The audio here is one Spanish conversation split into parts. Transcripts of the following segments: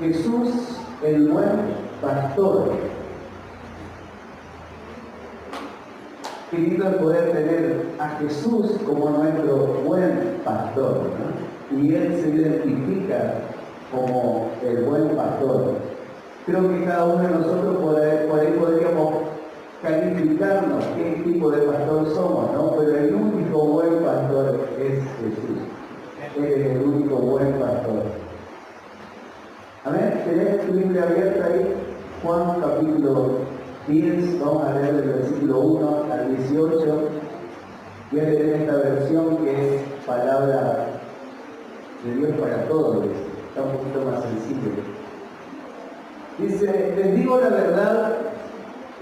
Jesús, el buen pastor. Qué lindo es poder tener a Jesús como nuestro buen pastor, ¿no? Y Él se identifica como el buen pastor. Creo que cada uno de nosotros por ahí podríamos calificarnos qué tipo de pastor somos, ¿no? Pero el único buen pastor es Jesús. Él es el único buen pastor. Amén. ¿Tenés tu Biblia abierta ahí? Juan capítulo 10, vamos a leer del versículo 1 al 18. Voy a leer esta versión que es palabra de Dios para todos. Está un poquito más sencillo. Dice, les digo la verdad,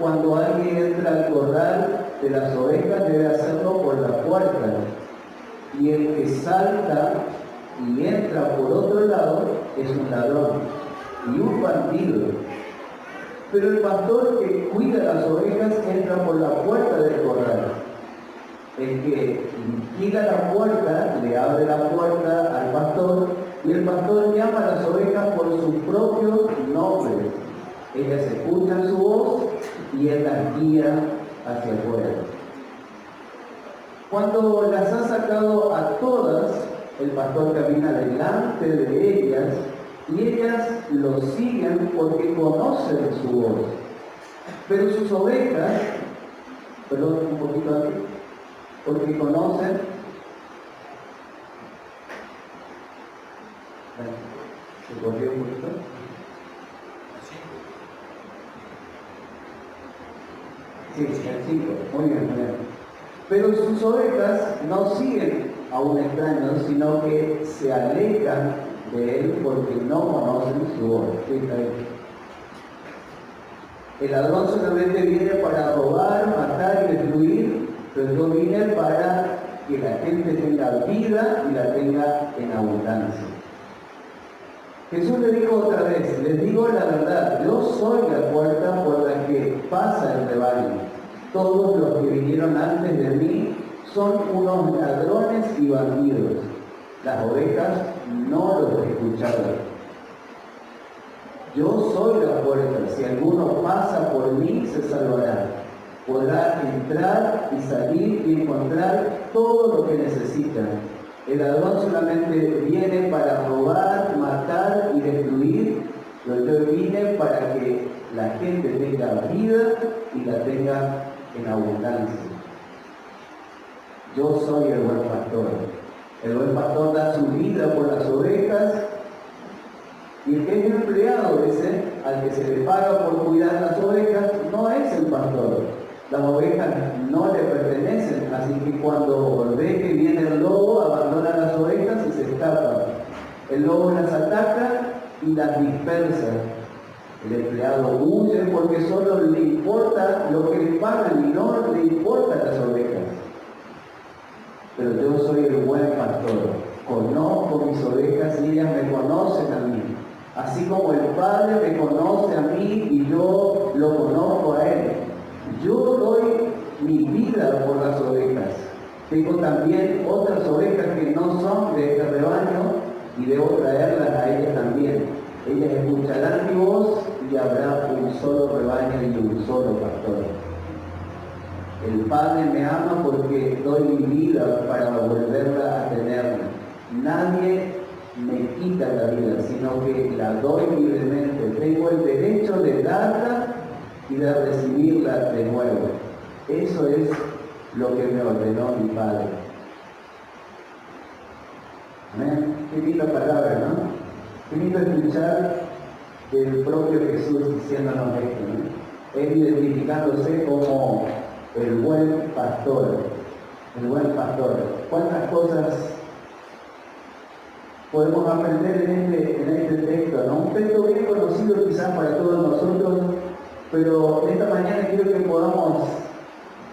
cuando alguien entra al corral de las ovejas debe hacerlo por la puerta. Y el que salta y entra por otro lado es un ladrón y un bandido. Pero el pastor que cuida las ovejas entra por la puerta del corral. El que vigila la puerta le abre la puerta al pastor y el pastor llama a las ovejas por sus propios nombres. Ellas escuchan su voz y él las guía hacia afuera. Cuando las ha sacado a todas, el pastor camina delante de ellas y ellas lo siguen porque conocen su voz. Pero sus ovejas, perdón, un poquito aquí, porque conocen, ¿se corrió un poquito? Sí, el 5, muy bien, muy bien. Pero sus ovejas no siguen a un extraño, sino que se alejan de él porque no conocen su voz. ¿Sí está bien? El ladrón solamente viene para robar, matar y destruir, pero yo vine para que la gente tenga vida y la tenga en abundancia. Jesús le dijo otra vez, les digo la verdad, yo soy la puerta por la que pasa el rebaño. Todos los que vinieron antes de mí son unos ladrones y bandidos. Las ovejas no los escucharon. Yo soy la puerta, si alguno pasa por mí se salvará. Podrá entrar y salir y encontrar todo lo que necesita. El ladrón solamente viene para robar, matar y destruir, pero yo vine para que la gente tenga vida y la tenga en abundancia. Yo soy el buen pastor. El buen pastor da su vida por las ovejas y el que es empleado, dice, al que se le paga por cuidar las ovejas, no es el pastor. Las ovejas no le pertenecen, así que cuando ve que viene el lobo, abandona las ovejas y se escapa. El lobo las ataca y las dispersa. El empleado huye porque solo le importa lo que le pagan y no le importan las ovejas. Pero yo soy el buen pastor. Conozco mis ovejas y ellas me conocen a mí. Así como el Padre me conoce a mí y yo lo conozco a Él. Yo doy mi vida por las ovejas. Tengo también otras ovejas que no son de este rebaño y debo traerlas a ellas también. Ellas escucharán mi voz y habrá un solo rebaño y un solo pastor. El Padre me ama porque doy mi vida para volverla a tener. Nadie me quita la vida, sino que la doy libremente. Tengo el derecho de darla y de recibirla de nuevo. Eso es lo que me ordenó mi Padre. Amén. Qué linda palabra, ¿no? Qué lindo escuchar del propio Jesús diciéndonos esto, ¿no? Él identificándose como el buen pastor. El buen pastor. ¿Cuántas cosas podemos aprender en este texto, ¿no? Un texto bien conocido quizás para todos nosotros, pero esta mañana quiero que podamos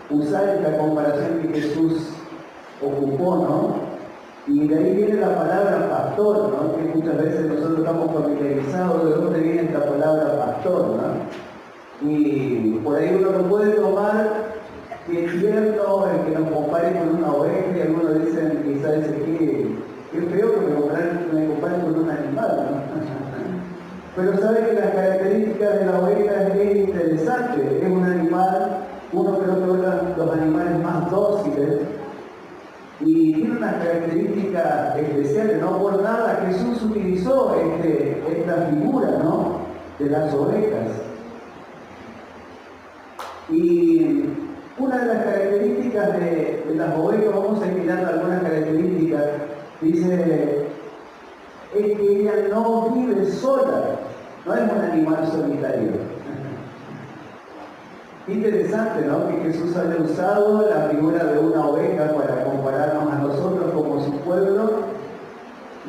usar esta comparación que Jesús ocupó, ¿no? Y de ahí viene la palabra pastor, ¿no? Que muchas veces nosotros estamos familiarizados de dónde viene esta palabra pastor, ¿no? Y por ahí uno lo puede tomar que es cierto el que nos compare con una oveja y algunos dicen, quizás dice que es feo que me comparen con un animal, ¿no? Pero sabe que las características de la oveja es interesante. Es un animal, uno creo que es los animales más dóciles, y tiene unas características especiales. No por nada Jesús utilizó esta figura, ¿no?, de las ovejas. Y una de las características de las ovejas, vamos a ir mirando algunas características, dice, es que ella no vive sola, no es un animal solitario. Interesante, ¿no?, que Jesús haya usado la figura de una oveja para compararnos a nosotros como su pueblo,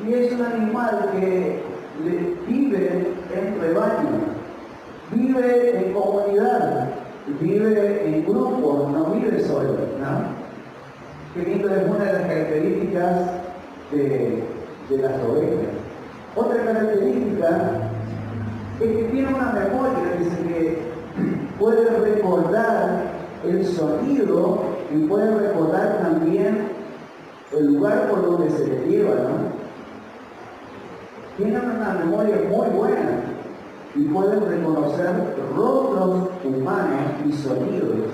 y es un animal que vive en rebaño, vive en comunidad, vive en grupo, no vive solo, ¿no? Qué lindo, es una de las características de las ovejas. Otra característica es que tiene una memoria, dice que puede recordar el sonido y puede recordar también el lugar por donde se le lleva, ¿no? Tienen una memoria muy buena y pueden reconocer rostros humanos y sonidos.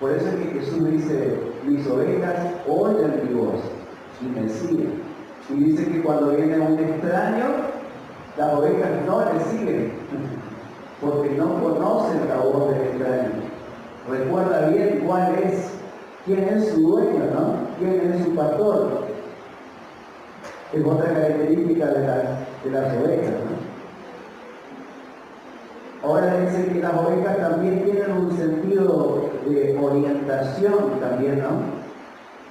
Por eso es que Jesús dice, mis ovejas oyen mi voz y me siguen. Y dice que cuando viene un extraño, las ovejas no le siguen, porque no conocen la voz del extraño. Recuerda bien quién es su dueño, ¿no? Quién es su pastor. Es otra característica de las ovejas, ¿no? Ahora dice que las ovejas también tienen un sentido de orientación también, ¿no?,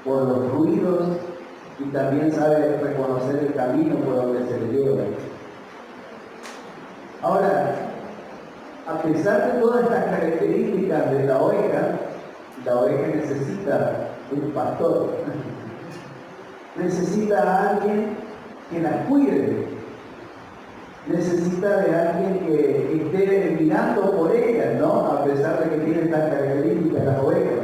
por los ruidos, y también sabe reconocer el camino por donde se le lleva. Ahora, a pesar de todas estas características de la oveja necesita un pastor. Necesita a alguien que la cuide. Necesita de alguien que esté mirando por ellas, ¿no?, a pesar de que tiene estas características las ovejas.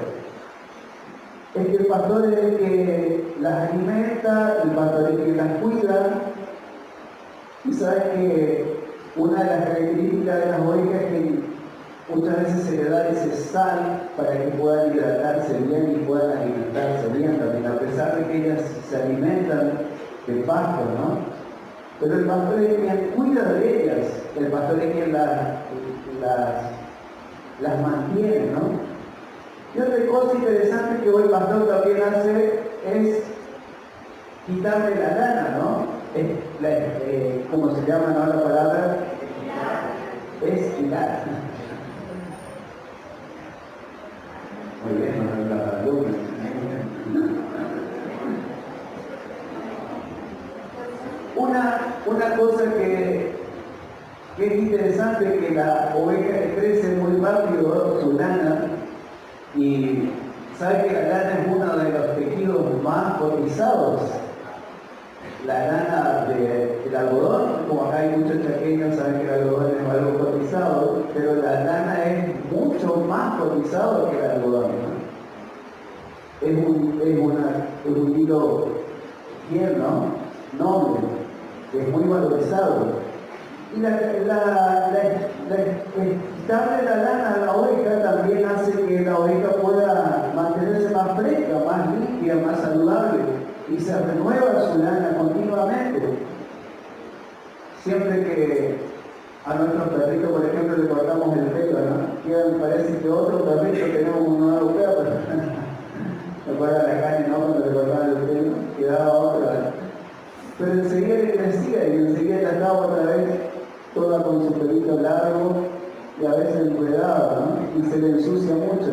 Es que el pastor es el que las alimenta, el pastor es el que las cuida. Y sabes que una de las características de las ovejas es que muchas veces se le da ese sal para que puedan hidratarse bien y puedan alimentarse bien también, a pesar de que ellas se alimentan de pasto, ¿no? Pero el pastor es quien cuida de ellas, el pastor es quien las mantiene, ¿no? Y otra cosa interesante que hoy el pastor también hace es quitarle la lana, ¿no? ¿Cómo se llama, no, la palabra? Estirar. Muy bien, no la alumna. Una cosa que es interesante, que la oveja crece muy rápido su lana, y sabe que la lana es uno de los tejidos más cotizados. La lana del algodón, como acá hay muchos chaqueños, saben que el algodón es algo cotizado, pero la lana es mucho más cotizado que el algodón, ¿no? Es un hilo tierno, noble, que es muy valorizado. Y quitarle la lana a la oveja también hace que la oveja pueda mantenerse más fresca, más limpia, más saludable, y se renueva su lana continuamente. Siempre que a nuestros perritos, por ejemplo, le cortamos el pelo, ¿no?, ya me parece que otro perrito tenemos un nuevo perro. ¿Se acuerdan la caña, no?, cuando le cortaban el pelo, quedaba otra. Pero enseguida le crecía y enseguida la estaba otra vez toda con su pelito largo y a veces enredada, ¿no?, y se le ensucia mucho.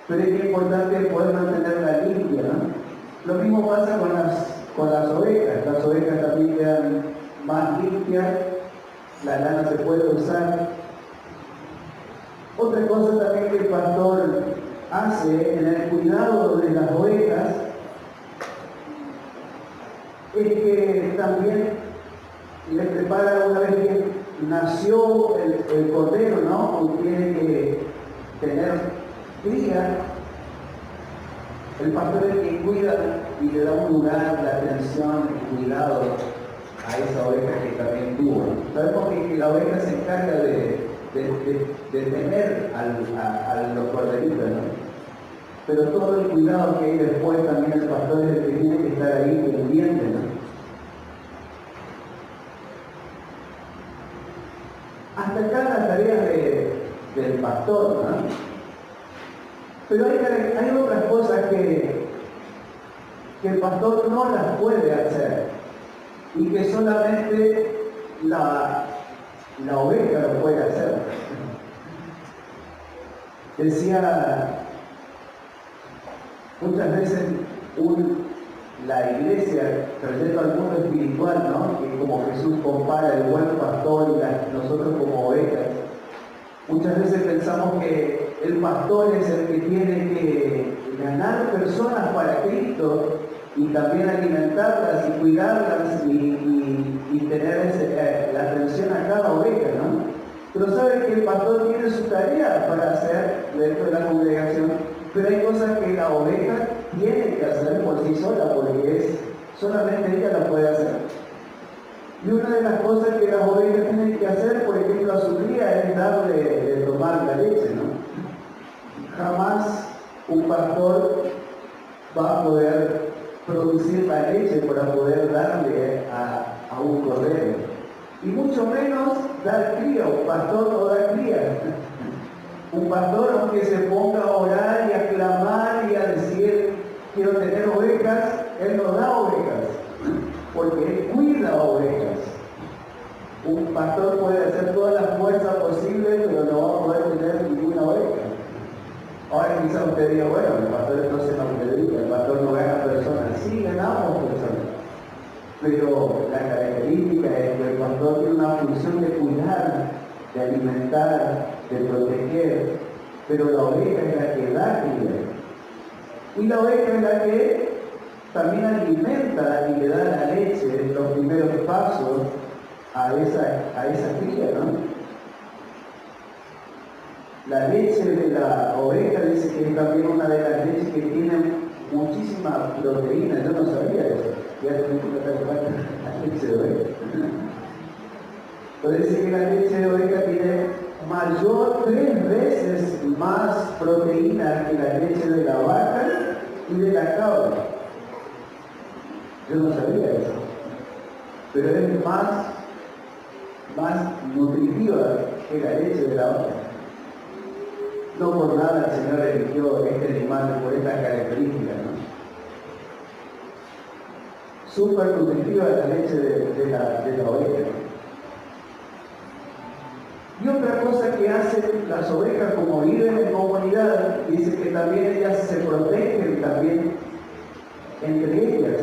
Pero es importante poder mantenerla limpia, ¿no? Lo mismo pasa con las ovejas. Las ovejas también quedan más limpias, la lana se puede usar. Otra cosa también que el pastor hace en el cuidado de las ovejas es que también le prepara, una vez que nació el cordero, ¿no?, o tiene que tener cría, el pastor es el que cuida y le da un lugar de atención y cuidado a esa oveja que también tuvo. Sabemos que la oveja se encarga de tener a los corderitos, ¿no? Pero todo el cuidado que hay después también el pastor es el que tiene que estar ahí pendiente, ¿no? Hasta acá las tareas del pastor, ¿no? Pero hay otras cosas que el pastor no las puede hacer y que solamente la oveja lo puede hacer. Decía muchas veces la iglesia, trayendo al mundo espiritual, ¿no? Que como Jesús compara el buen pastor y nosotros como ovejas, muchas veces pensamos que el pastor es el que tiene que ganar personas para Cristo y también alimentarlas y cuidarlas y tener la atención a cada oveja, ¿no? Pero sabe que el pastor tiene su tarea para hacer dentro de la congregación, pero hay cosas que la oveja tiene que hacer por sí sola, porque solamente ella la puede hacer. Y una de las cosas que las ovejas tienen que hacer, por ejemplo, a su cría, es darle de tomar la leche, ¿no? Jamás un pastor va a poder producir la leche para poder darle a un cordero. Y mucho menos dar cría, un pastor no da cría. Un pastor, aunque se ponga a orar y a clamar y a decir, quiero tener ovejas, él no da ovejas, porque él cuida ovejas. Un pastor puede hacer toda la fuerza posible, pero no va a poder tener ninguna oveja. Ahora quizá usted diga, bueno, el pastor entonces no predica, el pastor no gana personas. Sí, ganamos personas. Pero la característica es que el pastor tiene una función de cuidar, de alimentar, de proteger, pero la oveja es la que da cría. Y la oveja es la que también alimenta y le da la leche, los primeros pasos a esa cría, ¿no? La leche de la oveja dice que es también una de las leches que tienen muchísima proteína. Yo no sabía eso. Ya tengo que tratar la leche de oveja. Pero dice que la leche de oveja tiene 3 veces más proteína que la leche de la vaca y de la cabra. Yo no sabía eso. Pero es más nutritiva que la leche de la vaca. No por nada el Señor eligió este animal por estas características, ¿no? Súper nutritiva la leche de la oveja. Y otra cosa que hacen las ovejas, como viven en comunidad, dice que también ellas se protegen también entre ellas.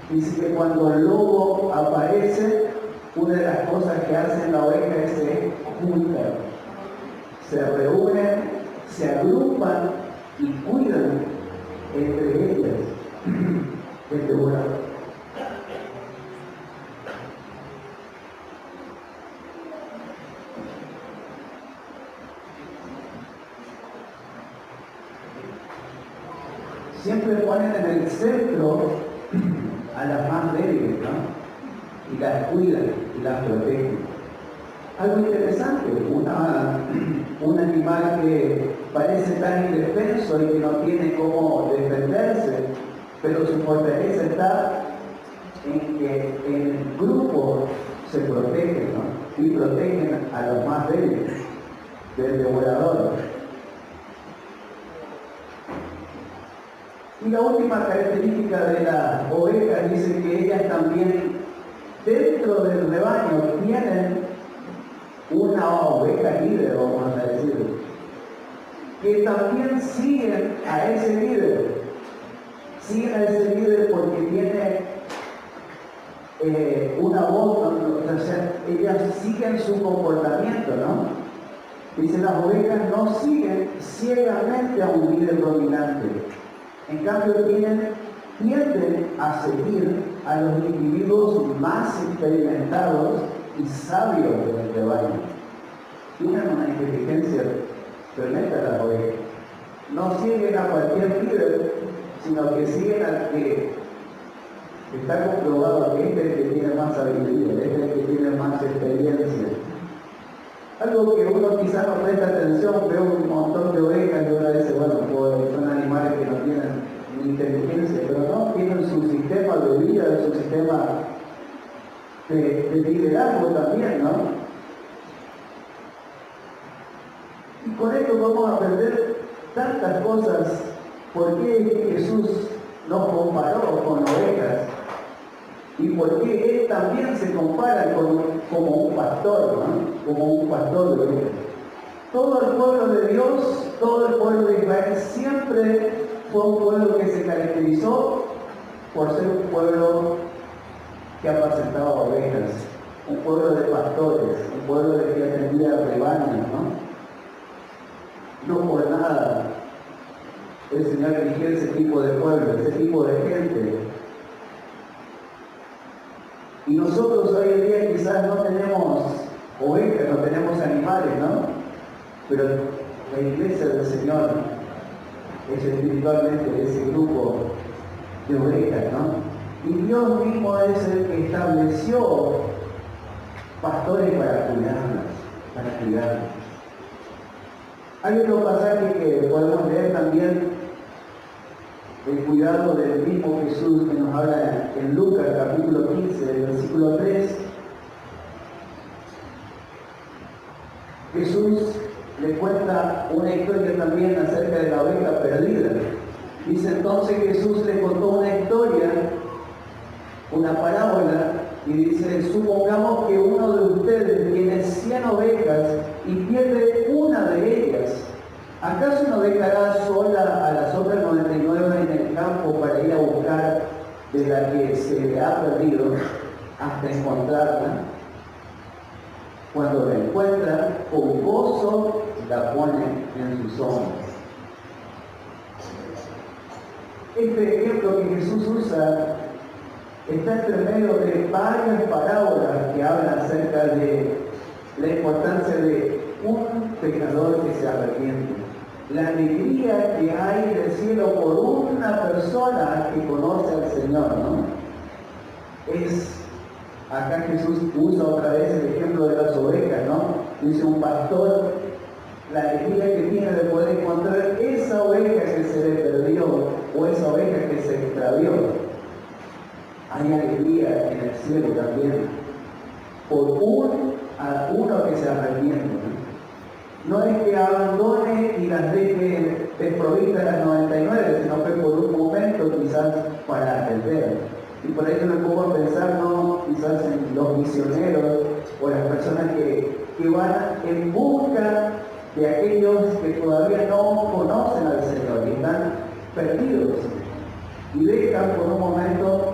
Dice que cuando el lobo aparece, una de las cosas que hacen la oveja es se juntan. Se reúnen, se agrupan y cuidan entre ellas. Siempre ponen en el centro a las más débiles, ¿no? Y las cuidan y las protegen. Algo interesante, un animal que parece tan indefenso y que no tiene cómo defenderse, pero su fortaleza está en que en el grupo se protegen, ¿no? Y protegen a los más débiles del devorador. Y la última característica de las ovejas dice que ellas también dentro del rebaño tienen una oveja líder, vamos a decir, que también siguen a ese líder. Siguen a ese líder porque tiene una voz, o sea, ellas siguen su comportamiento, ¿no? Dice, las ovejas no siguen ciegamente a un líder dominante. En cambio, tienden a seguir a los individuos más experimentados y sabios del rebaño. Tienen una inteligencia tremenda las ovejas. No siguen a cualquier líder, sino que siguen al que Está comprobado que este es el que tiene más sabiduría, este es el que tiene más experiencia. Algo que uno quizás no presta atención, veo un montón de ovejas y uno dice, bueno, pues son animales que no tienen ni inteligencia, pero no, tienen su sistema de vida, su sistema de liderazgo también, ¿no? Y con esto vamos a aprender tantas cosas. ¿Por qué Jesús nos comparó con ovejas? Y por qué Él también se compara como un pastor, ¿no? Como un pastor de ovejas. Todo el pueblo de Dios, todo el pueblo de Israel siempre fue un pueblo que se caracterizó por ser un pueblo que apacentaba ovejas, un pueblo de pastores, un pueblo que atendía rebaños, ¿no? No por nada el Señor eligió ese tipo de pueblo, ese tipo de gente. Y nosotros hoy en día quizás no tenemos ovejas, no tenemos animales, ¿no? Pero la iglesia del Señor es espiritualmente ese grupo de ovejas, ¿no? Y Dios mismo es el que estableció pastores para cuidarlas. Hay otro pasaje que podemos leer también, el cuidado del mismo Jesús, que nos habla en Lucas capítulo 15, versículo 3. Jesús le cuenta una historia también acerca de la oveja perdida. Dice entonces Jesús le contó una historia, una parábola, y dice, supongamos que uno de ustedes tiene 100 ovejas y pierde una de ellas. ¿Acaso no dejará sola a las otras 99 en el campo para ir a buscar de la que se le ha perdido hasta encontrarla? Cuando la encuentra, con gozo la pone en sus hombros. Este ejemplo que Jesús usa está entre medio de varias parábolas que hablan acerca de la importancia de un pecador que se arrepiente. La alegría que hay del cielo por una persona que conoce al Señor, ¿no? Acá Jesús usa otra vez el ejemplo de las ovejas, ¿no? Dice un pastor, la alegría que tiene de poder encontrar esa oveja que se le perdió o esa oveja que se extravió. Hay alegría en el cielo también por uno que se arrepiente, ¿no? No es que abandone y las deje desprovistas las 99, sino que por un momento quizás para atender. Y por eso me pongo a pensar, ¿no? Quizás en los misioneros o las personas que van en busca de aquellos que todavía no conocen al Señor y están perdidos. Y dejan por un momento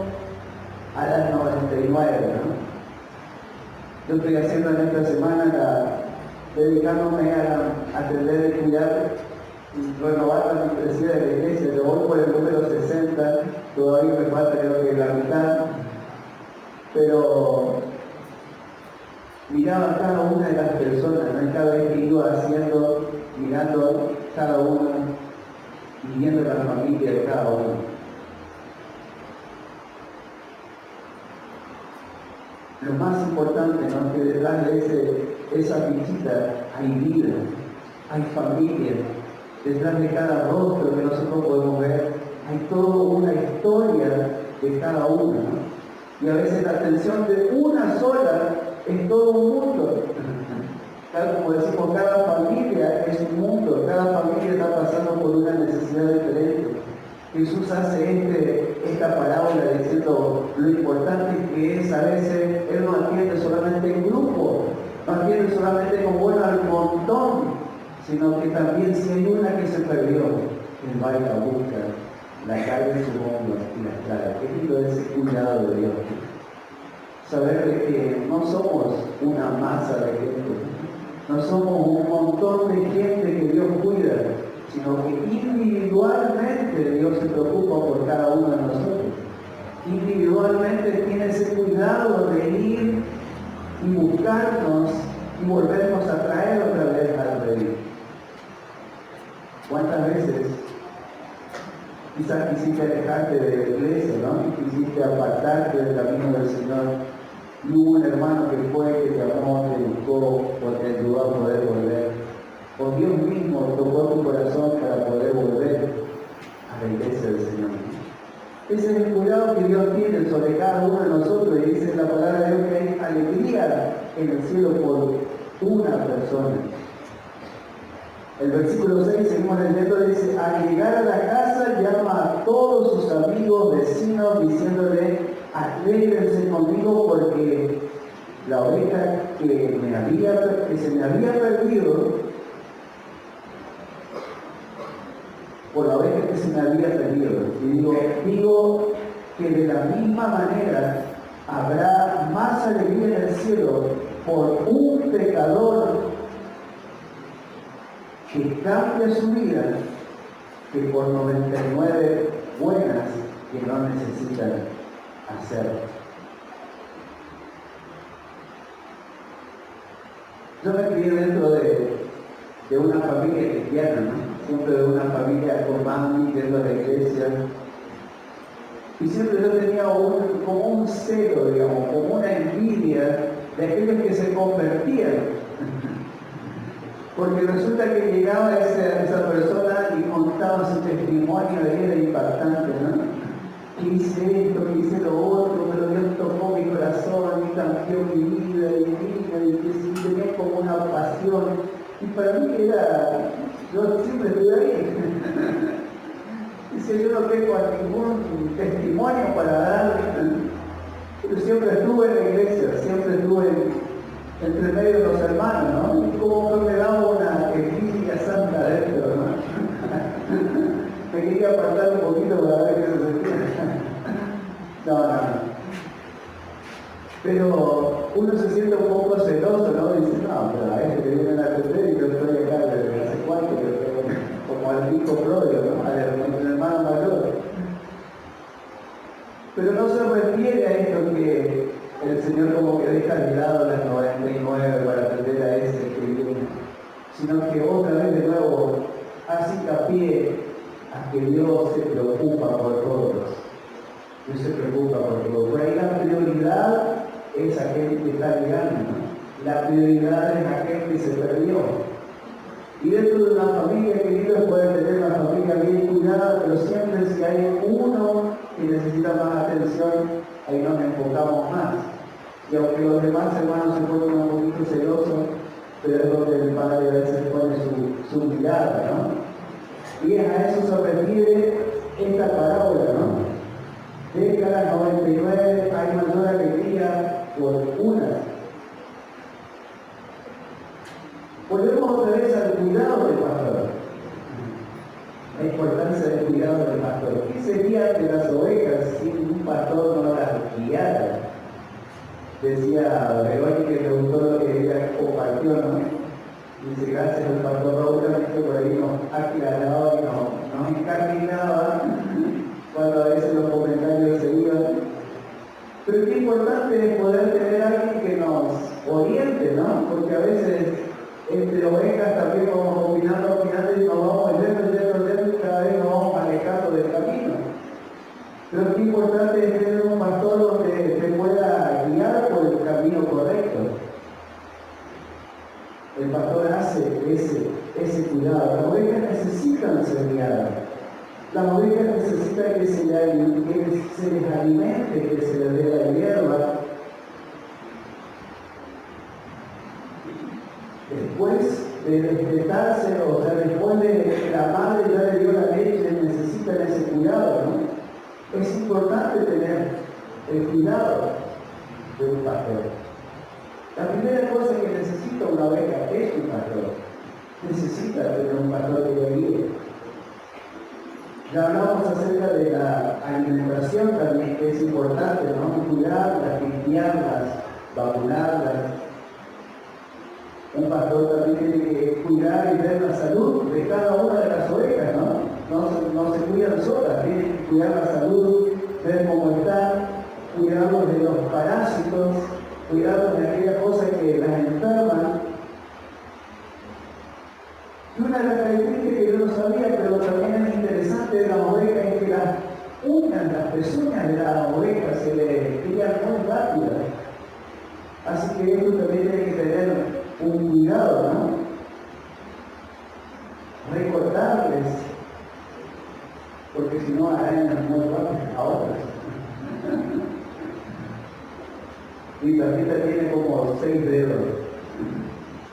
a las 99, ¿no? Yo estoy haciendo en esta semana dedicándome a atender y cuidar y renovar la membresía de la iglesia. Yo voy por el número 60, todavía me falta creo que la mitad, pero miraba cada una de las personas, ¿no? Cada vez que iba haciendo, mirando cada uno y viendo la familia de cada uno. Lo más importante, ¿no? Que detrás de esa fichita hay vida, hay familia. Detrás de cada rostro que nosotros podemos ver, hay toda una historia de cada uno, ¿no? Y a veces la atención de una sola es todo un mundo. Como decimos, cada familia es un mundo, cada familia está pasando por una necesidad diferente. Jesús hace esta parábola diciendo lo importante que es a veces, Él no atiende solamente en grupo, no atiende solamente con bueno al montón, sino que también si hay una que se perdió, Él va y la busca, la carga en su hombro y la trae. Qué lindo es ese cuidado de Dios. Saber de que no somos una masa de gente, no somos un montón de gente que Dios cuida, sino que individualmente Dios se preocupa por cada uno de nosotros. Individualmente tiene ese cuidado de ir y buscarnos y volvernos a traer otra vez al redil. ¿Cuántas veces Quizás quisiste alejarte de la iglesia, ¿no? Quisiste apartarte del camino del Señor. Y hubo un hermano que fue, que te amó, te buscó, o te ayudó a poder volver. O Dios mismo tocó tu corazón para poder volver a la iglesia del Señor. Ese es el cuidado que Dios tiene sobre cada uno de nosotros. Y dice la palabra de Dios que hay alegría en el cielo por una persona. El versículo 6, seguimos leyendo, dice: al llegar a la casa llama a todos sus amigos, vecinos, diciéndole: alégrense conmigo porque la oveja que se me había perdido, por la oveja que se me había perdido. Y digo que de la misma manera habrá más alegría en el cielo por un pecador que cambia su vida que por 99 buenas que no necesitan hacerlo. Yo me crié dentro de una familia cristiana, ¿no? Siempre de una familia con mami dentro de la iglesia. Y siempre yo tenía como un celo, digamos, como una envidia de aquellos que se convertían. Porque resulta que llegaba esa persona y contaba su testimonio y era impactante, ¿no? Que hice esto, que hice lo otro, pero Dios tocó mi corazón y cambió mi vida y que sí tenía como una pasión. Y para mí yo siempre estuve ahí. Dice, yo no tengo ningún testimonio para dar, pero siempre estuve en la iglesia, siempre estuve entre medio de los hermanos, ¿no? Y como que me daba una envidia santa dentro, ¿no? Me quería apartar un poquito para ver qué se sentía. No. Pero uno se siente un poco celoso, ¿no? Dice, no, pero a este que viene a atender y yo estoy acá desde hace cuánto, yo estoy como al hijo pródigo, ¿no? Al hermano mayor. Pero no se refiere a esto que el Señor como que deja de lado las 99 para atender a ese que viene, sino que otra vez de nuevo hace hincapié a que Dios se preocupa por todos. Dios se preocupa por todos. Por ahí la prioridad es aquel que está llegando, ¿no? La prioridad es aquel que se perdió. Y dentro de una familia querida puede tener una familia bien cuidada, pero siempre si hay uno que necesita más atención, ahí nos enfocamos más. Y aunque los demás hermanos se ponen un poquito celosos, pero es donde el Padre a veces pone su mirada, ¿no? Y a eso se refiere esta parábola, ¿no? De que a las 99 hay mayor alegría por una. Volvemos otra vez al cuidado del pastor. La importancia del cuidado del pastor. ¿Qué sería de las ovejas si un pastor no las guiara? Decía Verónica que le gustó lo que ella compartió, ¿no? Dice, gracias al pastor Raúl que por ahí nos aclaraba y nos encarnaba cuando a veces los comentarios se iban. Pero qué importante es poder tener a alguien que nos oriente, ¿no? Porque a veces entre ovejas también vamos opinando y nos vamos yendo y cada vez nos vamos alejando del camino. Pero qué importante es tener un pastor donde te pueda guiar por el camino correcto. El pastor hace ese cuidado. Las ovejas necesitan ser guiadas. Las ovejas necesitan que se les alimente, que se les dé la hierba. Después de despertarse, o sea, después de la madre ya le dio la leche, necesitan ese cuidado, ¿no? Es importante tener el cuidado de un pastor. La primera cosa que necesita una oveja es un pastor. Necesita tener un pastor que lo guíe. Ya hablamos acerca de la alimentación también, que es importante, ¿no? Cuidarlas, limpiarlas, vacunarlas. Un pastor también tiene que cuidar y ver la salud de cada una de las ovejas, ¿no? No se cuidan solas, tienen que cuidar la salud, ver cómo están, cuidarlos de los parásitos, cuidarlos de aquellas cosas que las enferman. Y una de las características que yo no sabía, pero también es interesante de las ovejas, es que si no arañan muy rápido a otras. Y también tiene como 6 dedos.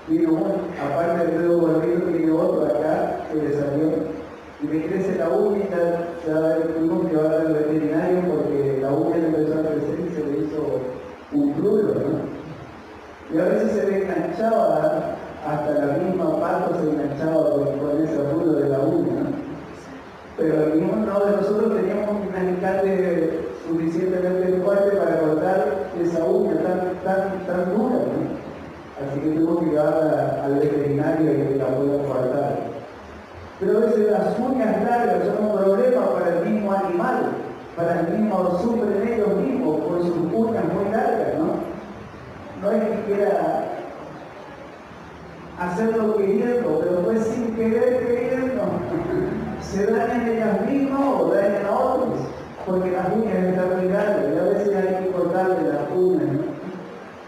Tiene aparte del dedo gordo, tiene otro acá que le salió. Y le crece la uña y ya tuvimos que llevar al veterinario porque la uña le empezó a crecer y se le hizo un rulo, ¿no? Y a veces se le enganchaba, hasta la misma pata se enganchaba con ese rulo de la uña, ¿no? Pero ninguno de nosotros teníamos un alicate suficientemente fuerte para cortar esa uña tan dura, ¿no? Así que tuvimos que llevarla al veterinario y que la pueda cortar. Pero a veces las uñas largas son un problema para el mismo animal, para el mismo, sufren ellos mismos por sus uñas muy largas, ¿no? No es que quiera hacerlo queriendo, pero pues sin querer queriendo. Se dañan ellas mismas o dañan a otros, porque las uñas están muy largas y a veces hay que cortarle las uñas, ¿no?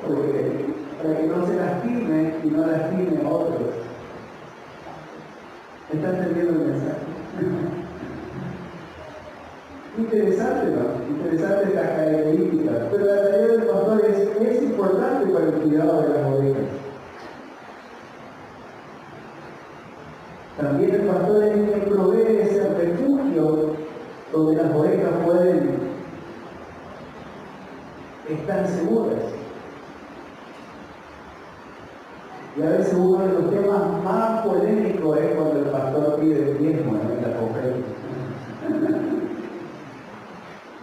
Porque, para que no se lastimen y no lastimen a otros. ¿Están entendiendo el mensaje? Interesante, ¿no? Interesante esta característica. Pero la tarea del pastor es importante para el cuidado de las ovejas. También el pastor es quien provee ese refugio donde las ovejas pueden estar seguras. Y a veces uno de los temas más polémicos es cuando el pastor pide el diezmo en la conferencia.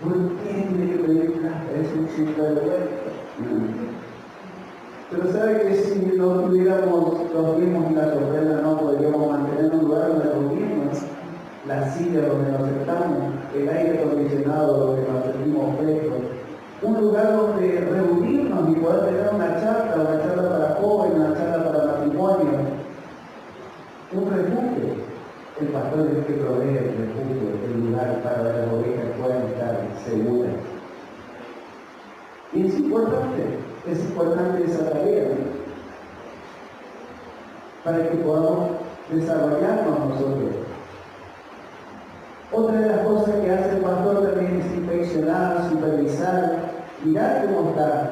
¿Por qué tiene que pedir plata? Es un sinvergüenza. Pero sabe que si no tuviéramos los diezmos y las ofrendas, no podríamos mantener un lugar donde reunirnos, la silla donde nos sentamos, el aire acondicionado donde nos sentimos frescos, un lugar donde reunirnos y poder tener una charla para jóvenes, una charla para matrimonio, un refugio. El pastor es el que provee el refugio, el lugar para que las ovejas puedan estar seguras. Y es importante esa tarea, ¿no? Para que podamos desarrollarnos nosotros. Otra de las cosas que hace el pastor también es inspeccionar, supervisar, mirar cómo están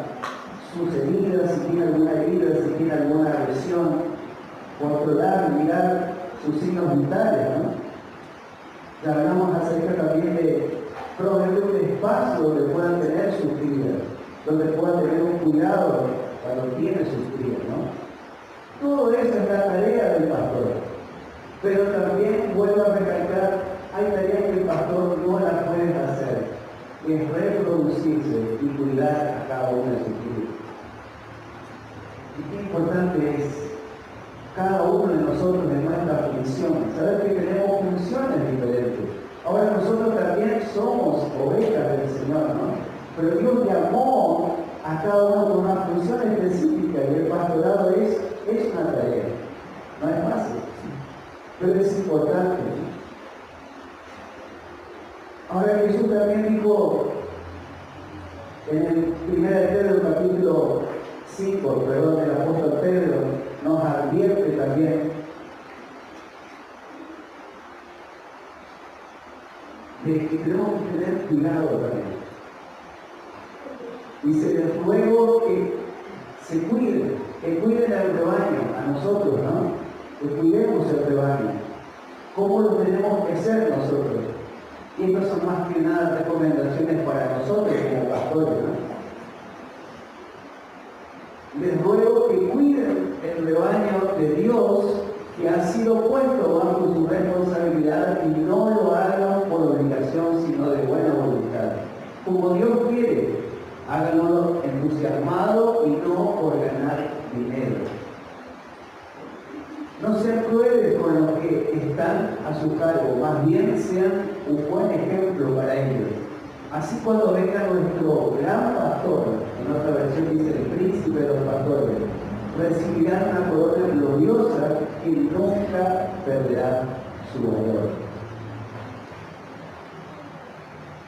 sus heridas, si tiene alguna herida, si tiene alguna agresión, controlar, mirar sus signos vitales, ¿no? Ya hablamos acerca también de proveer un espacio donde puedan tener sus crías, donde puedan tener un cuidado cuando tiene sus crías, ¿no? Todo eso es la tarea del pastor. Pero también vuelvo a recalcar, hay tareas que el pastor no las puede hacer, es reproducirse y cuidar a cada uno de sus crías. Y qué importante es cada uno de nosotros en nuestra función, saber que tenemos funciones diferentes. Ahora nosotros también somos ovejas del Señor, ¿no? Pero Dios llamó a cada uno con una función específica y el pastorado es una tarea. No es fácil, pero es importante. Ahora Jesús también dijo en el 1 Pedro capítulo 5, el apóstol Pedro nos advierte también de que tenemos que tener cuidado también. Dice, les ruego que se cuiden, que cuiden al rebaño, a nosotros, ¿no? Que cuidemos el rebaño. ¿Cómo lo tenemos que hacer nosotros? Y estas son más que nada recomendaciones para nosotros como pastores, ¿no? Les ruego que cuiden el rebaño de Dios que ha sido puesto bajo su responsabilidad y no lo hagan por obligación, sino de buena voluntad. Como Dios quiere, háganlo entusiasmado y no por ganar dinero. No sean crueles con los que están a su cargo, más bien sean un buen ejemplo para ellos. Así cuando venga nuestro gran pastor, en otra versión dice el príncipe de los pastores, recibirán una corona gloriosa que nunca perderá su valor.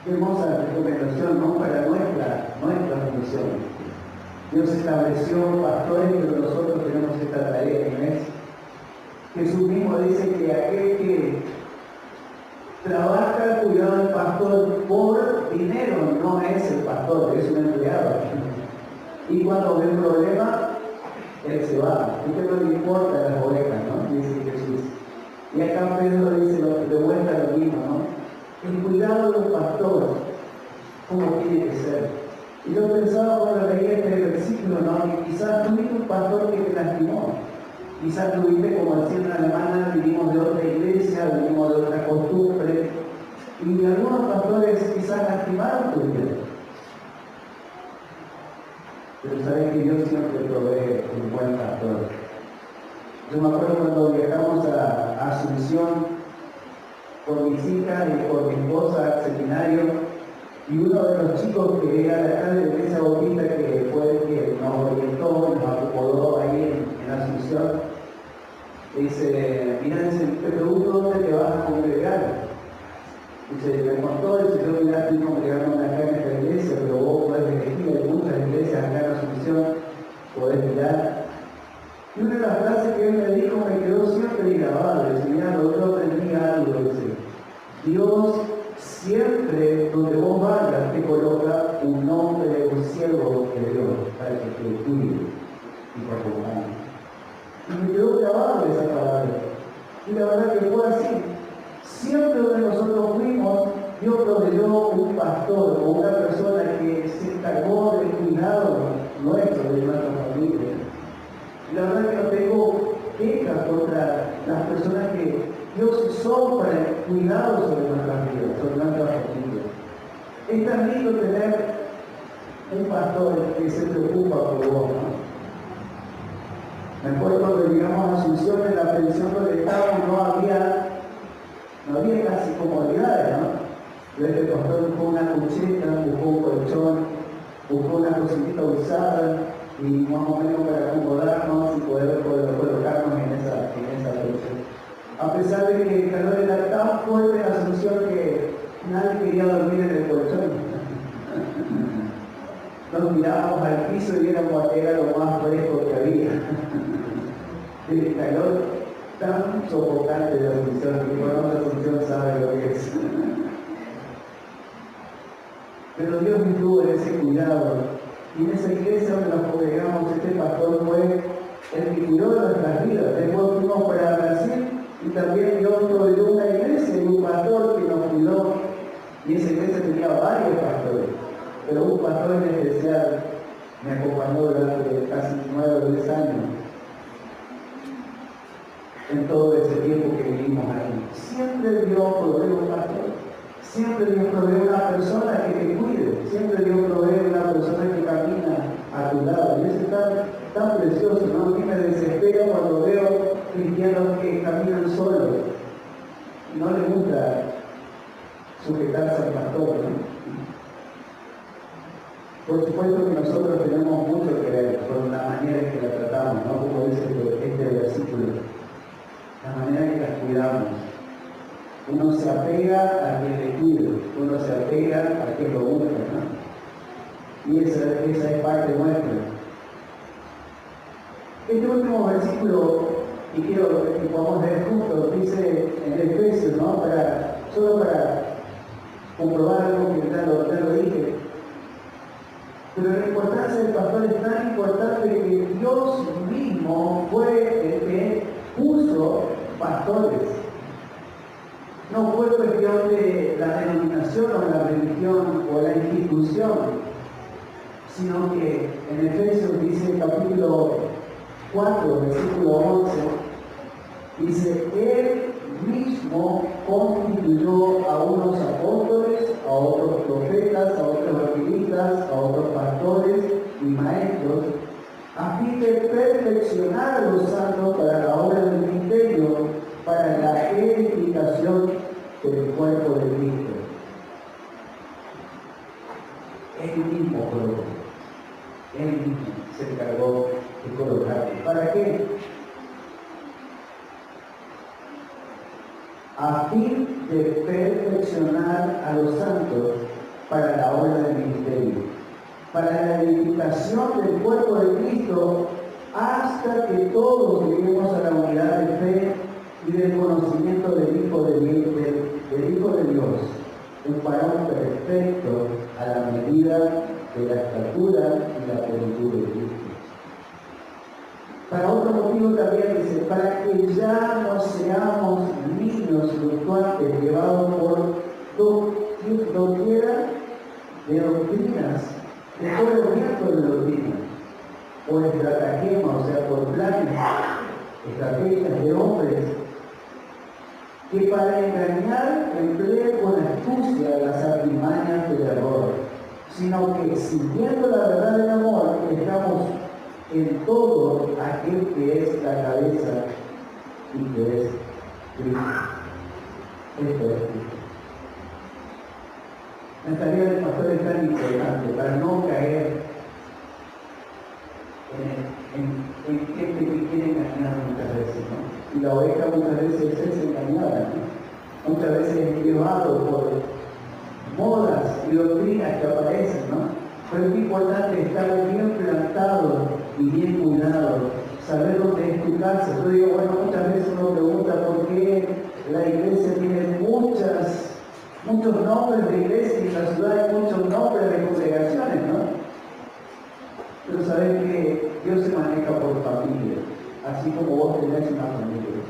Qué hermosa recomendación, ¿no? Para nuestra función. Dios estableció pastores, pero nosotros tenemos esta tarea, ¿no es? Jesús mismo dice que aquel que trabaja cuidando es el pastor, es un empleado. Y cuando ve un problema, él se va. A usted no le importa las ovejas, ¿no? Dice Jesús. Y acá Pedro dice de vuelta lo mismo, ¿no? El cuidado de los pastores, ¿cómo tiene que ser? Y yo pensaba cuando leía este versículo, ¿no? Que quizás tuviste un pastor que te lastimó. Quizás tuviste, como decía en alemana, vinimos de otra iglesia, vinimos de otra costumbre. Y algunos pastores quizás lastimaron tu vida. Pero sabes que Dios siempre provee un buen pastor. Yo me acuerdo cuando viajamos a Asunción con mis hijas y con mi esposa al seminario, y uno de los chicos que era de acá de la iglesia bautista, que fue el que nos orientó, nos acomodó ahí en Asunción, dice, mira, te pregunto dónde te vas a congregar. Dice, me contó, dice, yo mira, estoy congregándome acá en esta iglesia, pero vos podés elegir, hay muchas iglesias acá en Asunción, podés mirar. Y una de las frases que él me dijo me quedó siempre grabada. Dice, mira, yo aprendí algo, dice, Dios siempre, donde vos vayas, te coloca un nombre, un siervo de Dios, para que te cuide y te acompañe. Y me quedó grabado esa palabra. Y la verdad que fue así. Siempre donde nosotros fuimos, Dios proveyó un pastor o una persona que se encargó del cuidado nuestro, de nuestra familia. Y la verdad que no tengo quejas contra las personas que Dios usó para el cuidado sobre nuestras vidas, sobre nuestra familia. Es tan lindo tener un pastor que se preocupa por vos, ¿no? Me acuerdo cuando llegamos a Asunción, en la pensión donde estábamos, no había casi comodidades, ¿no? Yo este pastor buscó una cucheta, buscó un colchón, buscó una cosita usada, y más o menos para acomodarnos y poder colocarnos en esa lucha. A pesar de que el calor era tan fuerte en la Asunción que nadie quería dormir en el colchón. Nos mirábamos al piso y era lo más fresco que había. El calor tan sofocante de la Asunción, que cuando la Asunción sabe lo que es. Pero Dios me tuvo ese cuidado. Y en esa iglesia donde nos congregamos, este pastor fue el que cuidó de nuestras vidas. Después fuimos para Brasil y también Dios proveyó una iglesia y un pastor que nos cuidó. Y esa iglesia tenía varios pastores, pero un pastor en especial me acompañó durante casi 9 o 10 años. En todo ese tiempo que vivimos ahí. Siempre Dios provee un pastor. Siempre Dios provee una persona que te cuide. Siempre Dios provee una persona que camina a tu lado. Y eso es tan precioso, ¿no? A mí me desespera cuando veo cristianos que caminan solos. Y no les gusta sujetarse al pastor, ¿no? Por supuesto que nosotros tenemos mucho que ver con la manera en que la tratamos, ¿no? Como dice este versículo. La manera en que las cuidamos. Uno se apega a quien le cuida, uno se apega a quien lo busca, ¿no? Y esa es parte nuestra. Este último versículo, y quiero que podamos ver juntos, dice en Efesios, ¿no? Solo para comprobar algo que ya lo dije. Pero la importancia del pastor es tan importante que Dios mismo fue el que puso pastores. No fue cuestión de la denominación o la religión o la institución, sino que en Efesios dice capítulo 4, versículo 11, dice, Él mismo constituyó a unos apóstoles, a otros profetas, a otros evangelistas, a otros pastores y maestros, a fin de perfeccionar a los santos para la obra del ministerio, para la edificación del cuerpo de Cristo. Él mismo colocó, Él mismo se encargó de colocar. ¿Para qué? A fin de perfeccionar a los santos para la obra del ministerio, para la edificación del cuerpo de Cristo, hasta que todos lleguemos a la unidad de fe y del conocimiento del Hijo de Dios, un varón perfecto, a la medida de la estatura y la plenitud de Cristo. Para otro motivo también dice, para que ya no seamos niños fluctuantes llevados por doquiera de doctrinas, de todo viento de doctrinas, por estratagema, o sea, por planes, estrategias de hombres, que para engañar empleen con astucia las artimañas del error, sino que siguiendo la verdad del amor, estamos en todo aquel que es la cabeza y que es Cristo. Esto es Cristo. La tarea del pastor es tan importante para no caer en gente que quiere engañar muchas veces, ¿no? Y la oveja muchas veces es engañada, ¿no? Muchas veces es llevado por modas y doctrinas que aparecen, ¿no? Pero es importante estar bien plantado y bien cuidado, saber dónde es tu casa. Yo digo, bueno, muchas veces uno pregunta por qué la iglesia tiene muchos nombres de iglesia y en la ciudad hay muchos nombres de congregaciones, ¿no? Pero sabes que Dios se maneja por familia, así como vos tenés una familia.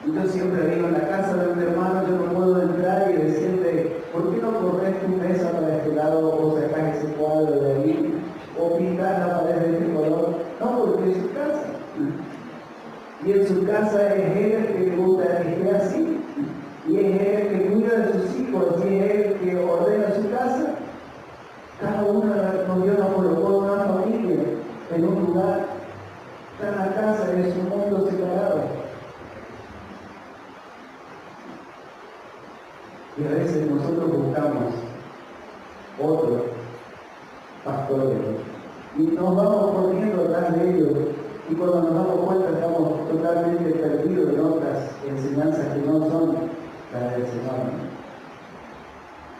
Yo siempre digo, en la casa de un hermano yo no puedo entrar y decirle, ¿por qué no corres tu mesa para este lado o sacás ese cuadro de ahí? O pintar la pared de este color. No, porque es su casa. Y en su casa es él el que le gusta que esté así. Y es él el que cuida de sus hijos, y es él el que ordena su casa. Cada uno Dios nos colocó en una familia, en un lugar, cada casa es un mundo separado. Y a veces nosotros buscamos otros pastores y nos vamos corriendo atrás de ellos, y cuando nos damos cuenta estamos totalmente perdidos en otras enseñanzas que no son las del Señor.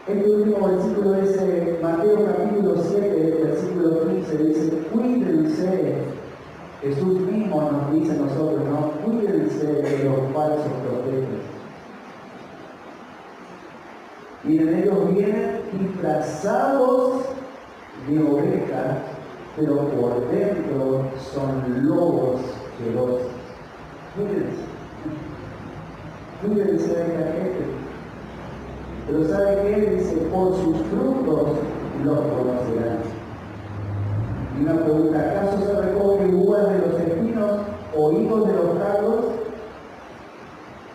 Este último versículo es Mateo capítulo 7, versículo 15, dice, cuídense, Jesús mismo nos dice a nosotros, ¿no? Cuídense de los falsos profetas. Miren, ellos vienen disfrazados de ovejas, pero por dentro son lobos feroces. Cuídense de esta gente. Pero ¿sabe qué? Dice, por sus frutos los conocerán. Y una pregunta, ¿acaso se recogen uvas de los espinos o higos de los cardos?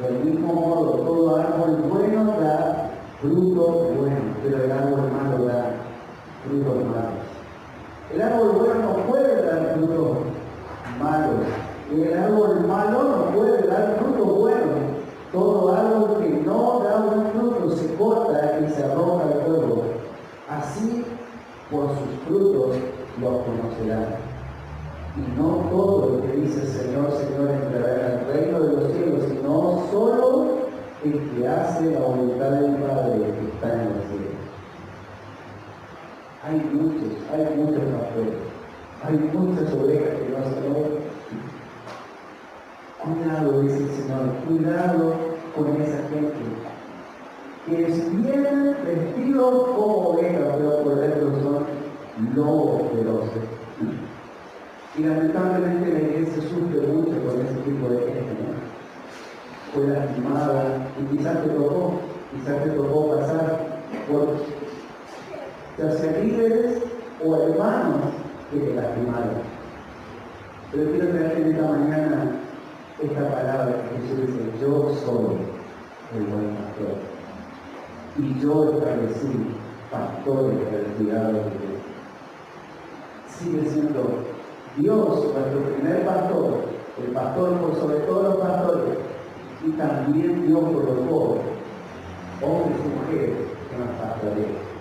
Del mismo modo, todo árbol bueno da fruto bueno, pero el árbol malo da frutos malos. El árbol bueno no puede dar frutos malos, y el árbol malo no puede dar frutos buenos. Todo árbol que no da buen fruto se corta y se arroja al fuego. Así, por sus frutos los conocerán. Y no todo lo que dice Señor, Señor entrará en el reino de los cielos, sino solo el que hace la voluntad del Padre que está en los cielos. Hay muchos pastores, hay muchas ovejas que no se logran. Cuidado, dice el Señor, cuidado con esa gente que vienen vestidos como ovejas, pero por dentro son lobos feroces. Y lamentablemente la iglesia sufre mucho con ese tipo de gente, ¿no? Fue lastimada y quizás te tocó pasar por ya sea líderes o hermanos que te lastimaron. Pero quiero traerte en esta mañana esta palabra que Jesús dice, yo soy el buen pastor. Y yo establecí pastores para el cuidado de Dios. Sigue siendo Dios nuestro primer pastor, el pastor por sobre todos los pastores, y también Dios colocó hombres y mujeres que nos pastorean.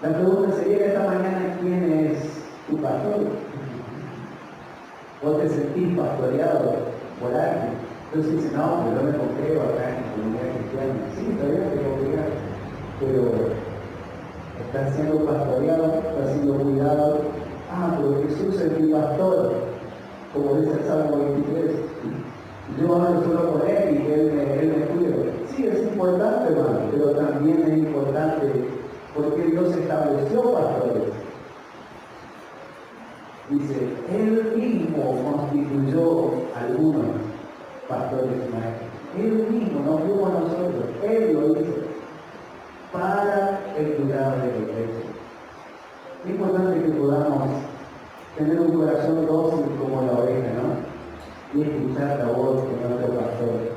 La pregunta sería esta mañana, ¿quién es tu pastor? ¿Vos te sentís pastoreado por alguien? Entonces dices, no, pero yo me congrego acá en la comunidad cristiana. Sí, todavía te congregas, pero estás siendo pastoreado, estás siendo cuidado. Ah, pero Jesús es mi pastor, como dice el Salmo 23. yo hablo solo con él y que él me cuide. Sí, es importante, hermano, pero también es importante porque Dios estableció pastores. Dice, Él mismo constituyó algunos pastores y maestros. Él mismo, no fuimos nosotros, Él lo hizo para el cuidado de la iglesia. Es importante que podamos tener un corazón dócil como la oveja, ¿no? Y escuchar la voz de nuestro pastor.